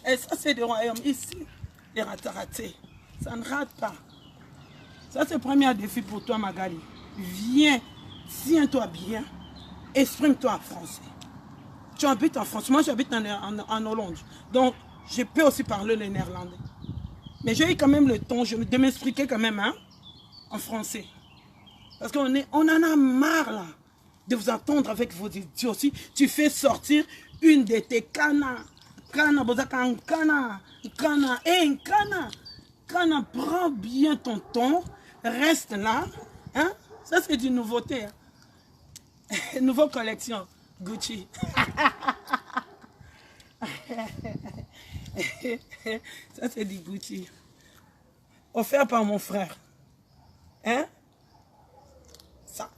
Et ça, c'est des royaumes. Ici, les ratés. Ça ne rate pas. Ça, c'est le premier défi pour toi, Magali. Viens, tiens-toi bien, exprime-toi en français. Tu habites en France. Moi, j'habite en Hollande. Donc, je peux aussi parler le néerlandais. Mais j'ai eu quand même le temps de m'expliquer quand même hein, en français. Parce qu'on en a marre là, de vous entendre avec vos idiots aussi. Tu fais sortir une de tes canas. Cana, cana, cana, cana. Cana, prends bien ton ton. Reste là. Hein? Ça, c'est une nouveauté. Hein? Nouvelle collection. Gucci. Ça, c'est du Gucci. Offert par mon frère. Hein? Ça.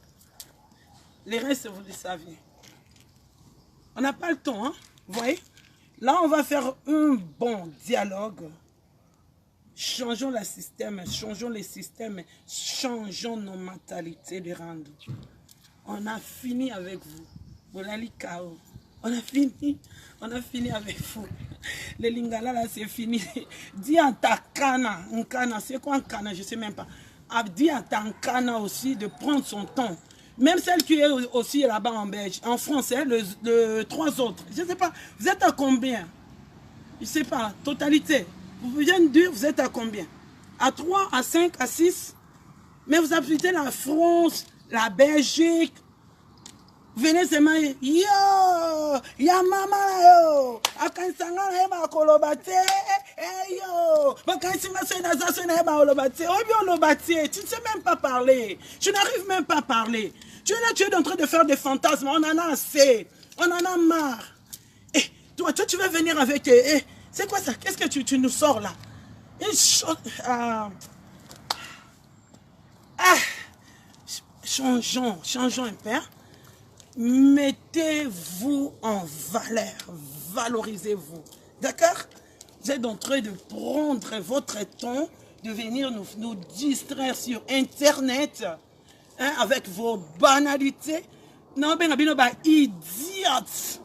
Les restes, vous le savez. On n'a pas le temps, hein? Vous voyez? Là, on va faire un bon dialogue. Changeons le système, changeons les systèmes, changeons nos mentalités de rendre. On a fini avec vous. Bolali Kao. On a fini avec vous. Les lingala là, c'est fini. Dis à ta cana, c'est quoi un cana? Je ne sais même pas. Dis à ta cana aussi de prendre son temps. Même celle qui est aussi là-bas en Belgique, en français, les trois autres. Je ne sais pas, vous êtes à combien? Je ne sais pas, totalité. Vous pouvez me dire, vous êtes à combien? À 3, à 5, à 6? Mais vous habitez la France, la Belgique. Venez seulement, yo, ya mama yo, akansanga na eba kolobate, yo, bakansanga sena za na eba kolobate, obi kolobate, tu ne sais même pas parler, tu n'arrives même pas à parler, tu es là, tu es en train de faire des fantasmes, on en a assez, on en a marre. Et toi, tu vas venir avec, c'est quoi ça, qu'est-ce que tu nous sors là? Une chose, changeons un peu. Mettez-vous en valeur, valorisez-vous. D'accord? Vous êtes en train de prendre votre temps, de venir nous distraire sur Internet hein, avec vos banalités. Non, ben, idiotes.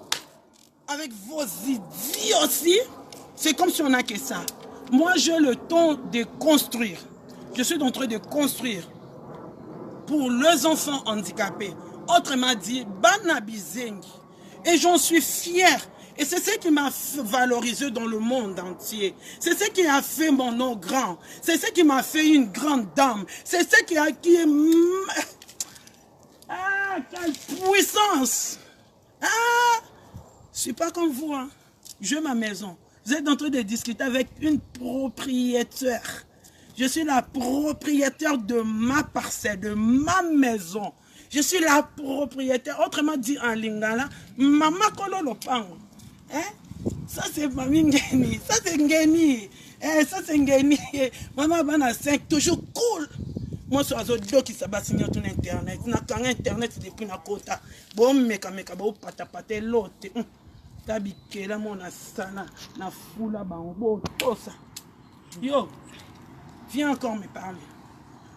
Avec vos idioties, c'est comme si on n'a que ça. Moi, j'ai le temps de construire. Je suis en train de construire pour les enfants handicapés. Autrement dit, Banabizengi. Et j'en suis fier. Et c'est ce qui m'a valorisé dans le monde entier. C'est ce qui a fait mon nom grand. C'est ce qui m'a fait une grande dame. C'est ce qui a... Ah, quelle puissance! Ah! Je ne suis pas comme vous. Hein. J'ai ma maison. Vous êtes en train de discuter avec une propriétaire. Je suis la propriétaire de ma parcelle, de ma maison. Je suis la propriétaire, autrement dit en lingala, Mama Kolo Lopango. Hein? Ça c'est Mami Ngeni, ça c'est Ngeni. Ça c'est Ngeni. Maman Bana 5, toujours cool. Moi, je suis un qui s'est basé sur Internet. Je suis Internet depuis la côte. Bon, meka, bon, patapate l'autre. Tabike, là, mon asana, na foula, bon, tout ça. Yo, viens encore me parler.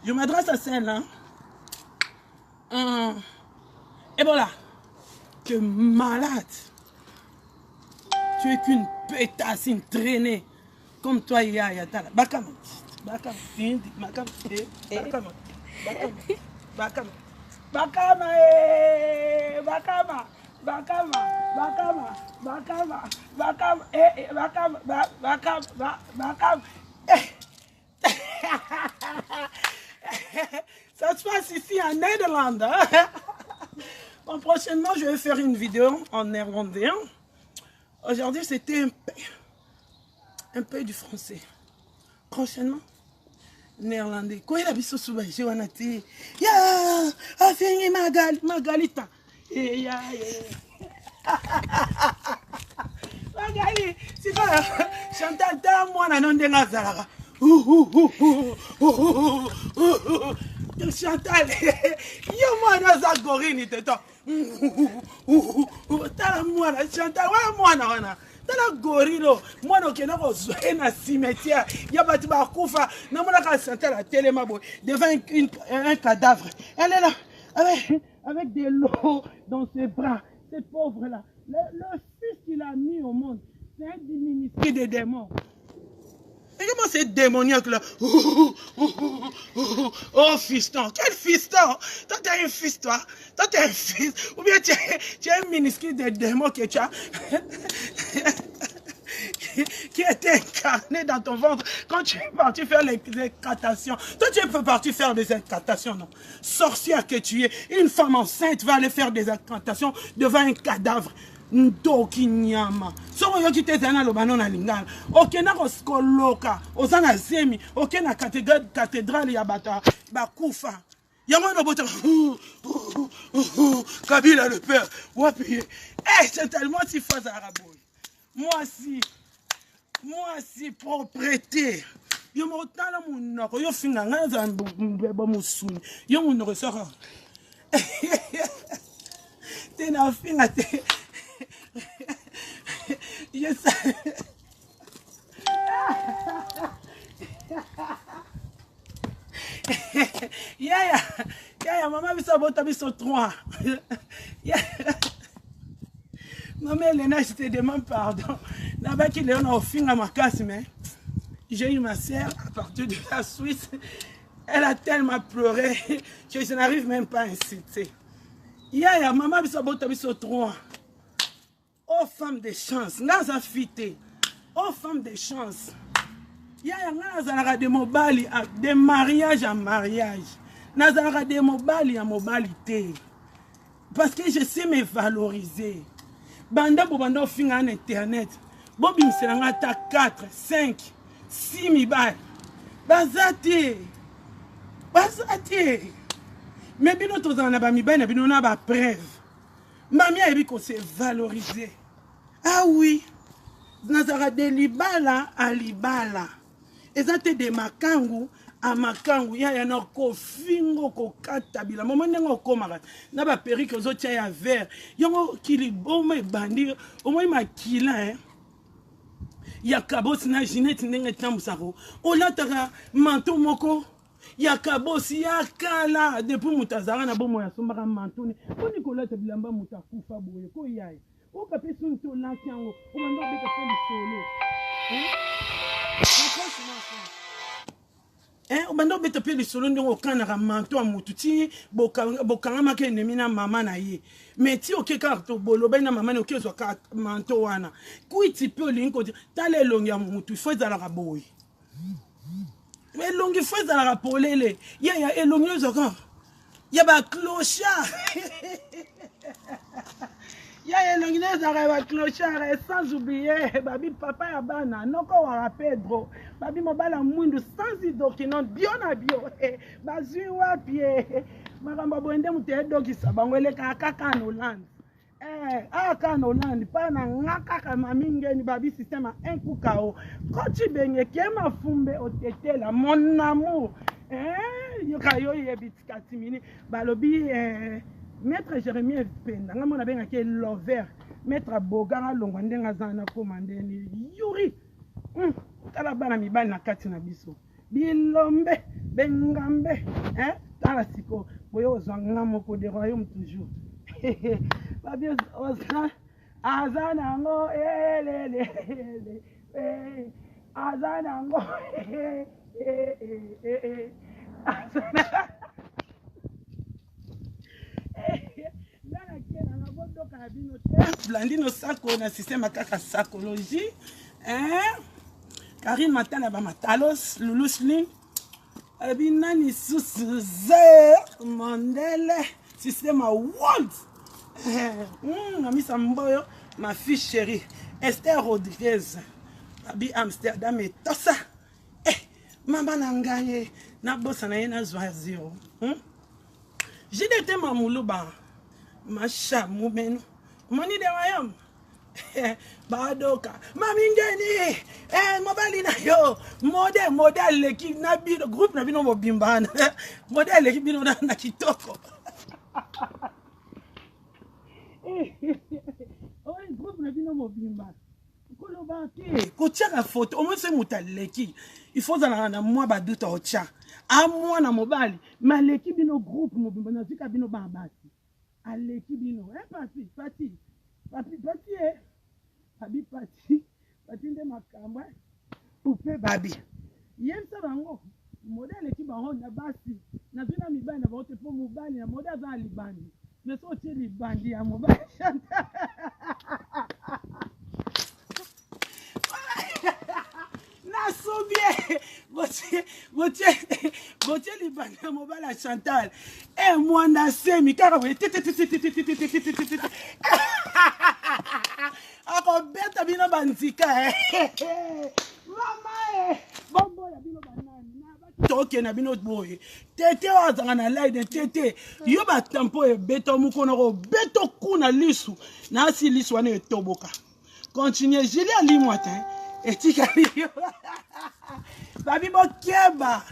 Je m'adresse à celle-là. Et voilà, tu es malade. Tu es qu'une pétasse, une traînée. Comme toi, il y a Bakama. Bakama. Bakama. Bakama. Bakama. Bakama. Bakama. Bakama. Bakama. Bakama. Bakama. Bakama. Bakama. Bakama. Ça se passe ici en Néerlande. Bon, prochainement, je vais faire une vidéo en néerlandais. Aujourd'hui, c'était un peu du français. Prochainement, néerlandais. Quoi il a vu ce souvent? Je vais en dire, ya, affingi Magalita. Ya, Magali, c'est pas Chantal, t'as moi, non, de Nazara. Chantal, yo moi naza gorini teto. Tala moi Chantal, wa moi na. Tala gorilo, moi no kena ko zoé na cimetière. Ya bati ba kufa, na mona ka Chantal a téléma boy devant un cadavre. Elle est là avec des lots dans ses bras. Cette pauvre là, le fils qu'il a mis au monde, c'est un diminutif. Qui des démons. Et comment c'est démoniaque là? Oh fiston, quel fiston? Toi t'es un fils toi? Toi t'es un fils? Ou bien tu es un minuscule de démons que tu as qui était incarné dans ton ventre quand tu es parti faire les incantations. Toi tu es parti faire des incantations, non? Sorcière que tu es, une femme enceinte va aller faire des incantations devant un cadavre. Ntoki nyama soko yoki te zana lobano na lingala okenda koloka ozana zemi okenda cathédrale ya bata bakufa yango no bota Kabila le père wapi eh c'est tellement si face à araboy moi si propreté yo motala munoko yo finga ngaza mbeba musuni yo munoko soko te na finga te yes. Yeah, maman biso bota biso 3. Maman Elena, je te demande pardon. Là-bas qu'il est au fin à ma casse, mais j'ai eu ma sœur à partir de la Suisse. Elle a tellement pleuré que je n'arrive même pas à inciter. Yeah, maman biso bota biso 3. Oh femme de chance, naza fité. Oh femme de chance. Yaya naza de mobali de mariage en mariage. Naza de mobali en mobilité. Parce que je sais me valoriser. Banda bobanda finga en internet. Bobi mselanga ta 4, 5, 6 mibal. Bazate. Mais bino tozana ba mibal na bino na ba preuve. Mamie a dit qu'on s'est valorisé. Ah oui. Nazara de libala à libala. Et ça te de makangu à makangu. Ya na ko fingo ko katabila. Moment nengo ko mara. Na ba perruque aux autres ya vert. Yongo kili boma bandi. Au moins ma kila hein. Ya kabos na Ginette ndenge tambusako. Olatara manteau moko. Ya kabosi ya kala depuis mutazara na bomo ya sombaka mantuni oni kolata bilamba mutakufa boye ko yaye o kape sunto lankiango o mando beka fe solo o mando beta pe solo ndongo kana manto amututi bokanga make nemina mama na ye mais ti okeka to boloba na mama ne okezwa ka manto wana kuiti pe linko tale longi ya mutu fo ezala ka boye. Mais longi fais à la polele. Ya elongi zoko. Ya ba clochard. Ya elongi za ba clochard sans oublier babi papa ya bana noko wa Pedro. Babi mobala mwindu sans idokino bio na bio. Bazui wapi makamba boende mute doki sabangwele kaka na Hollande. Aka na Hollande pa na ngaka kama mingeni babi système un coup KO. Quand tu benye kema fumbe otetela mon amour. Yokayo yebitika timini balobi maître Jérémie Penda ngamona benga ke lover maître Bogara longwa ndenga zana komandeni yuri tala bana mibali na kati na biso bilombe bengambe tala siko boyo ozanga moko de royaume toujours babi ozana azana ngo elele azana ngo Blandino sako na système kaka psychologie Karine Matala ba matalos Lulusling abinani Suzer Mandela système world Amisa Mboyo ma fille chérie Esther Rodriguez abi Amsterdam et Tossa Maman nangaye na bossa na yena zwa zero j'ai été mamuluba masha mumenu mani de wayam badoka mamingeni mobali na yo model leki na bi groupe na bino mobimbana model leki bino na kitoko groupe na bino mobimbana kotiaka photo au moins c'est mutaleki il faut na moi baduta ocha a moi na mobali maleki bino groupe mobimba na zika bino babati aleki bino pati abi pati nde makambo poupée babi yemsa bango modèle qui bango na basi na zina mibali na bote po mobali na modèle za libandi mais so tie libandi ya mobali na sobie botie libandi ya mobali ya Chantal mwana semi kaka boye akobeta bino banzika mama bombo ya bino banani toke na bino boye tete wazanga na laide tete yo batampo ebeta mukono ko beto kuna lisu na si lisu wana etoboka continue jili ali mwata etika yo babi bokeba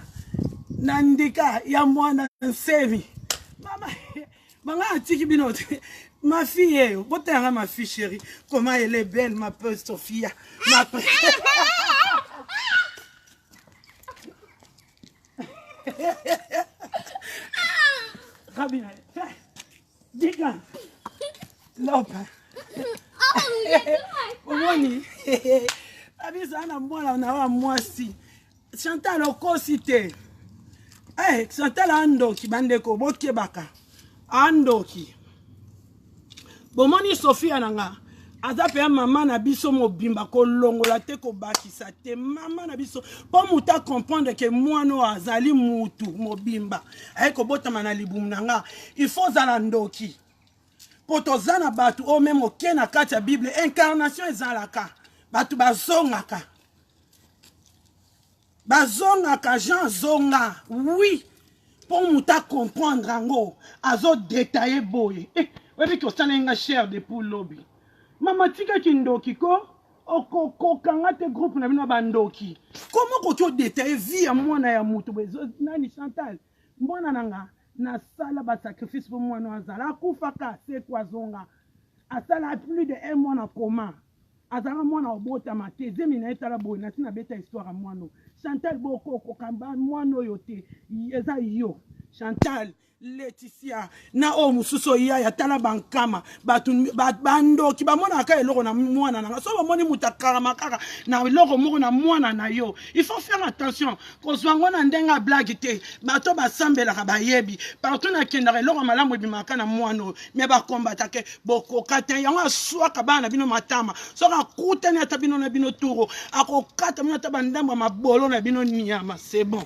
na ndika ya mwana nsemi mama manga atiki bino ma fille, ma fille chérie, comment elle est belle, ma petite Sophia. Rabina, diga, lopa. Omoni, abisana mwana na wa mwasi. Chantal okosite. Chantal andoki bandeko bokebaka. Andoki. Bomoni Sophia nanga azape ya mama na biso mobimba ko longola te ko bakisa te mama na biso po muta comprendre que mwana azali mutu mobimba ay ko botama na libumu nanga il faut zala ndoki poto zana batu o même okena kati ya Bible incarnation ezalaka batu bazongaka Jean zonga oui pour muta comprendre ngo azo détailler boye oui, que ça n'est pas cher de pour lobby. Maman, tu as une doki ko, oko kangate groupe na bino bandoki. Comment tu détailler vie à moi na ya mutu bezo nani Chantal. Mwana nanga na sala ba sacrifice pour moi na zala kufaka c'est quoi zonga. Asala plus de 1 mois na coma. Azala mwana obota mate zemi na etala boy na tina beta histoire à moi no. Chantal boko kokamba mwana yote eza yo. Chantal Laetitia na o mususo ya tala bankama bando ki ba mona ka eloko na mwana na so ba moni mutakara makaka na eloko moko na mwana na yo il faut faire attention ko zwango na ndenga blague te bato basambela ka bayebi partout na kendare eloko malamu bimaka na mwana me ba combattre ke boko kata yango swaka bana bino matama so ka kutana ta bino na bino turo akokata bino ta bandamba mabolo na bino nyama c'est bon.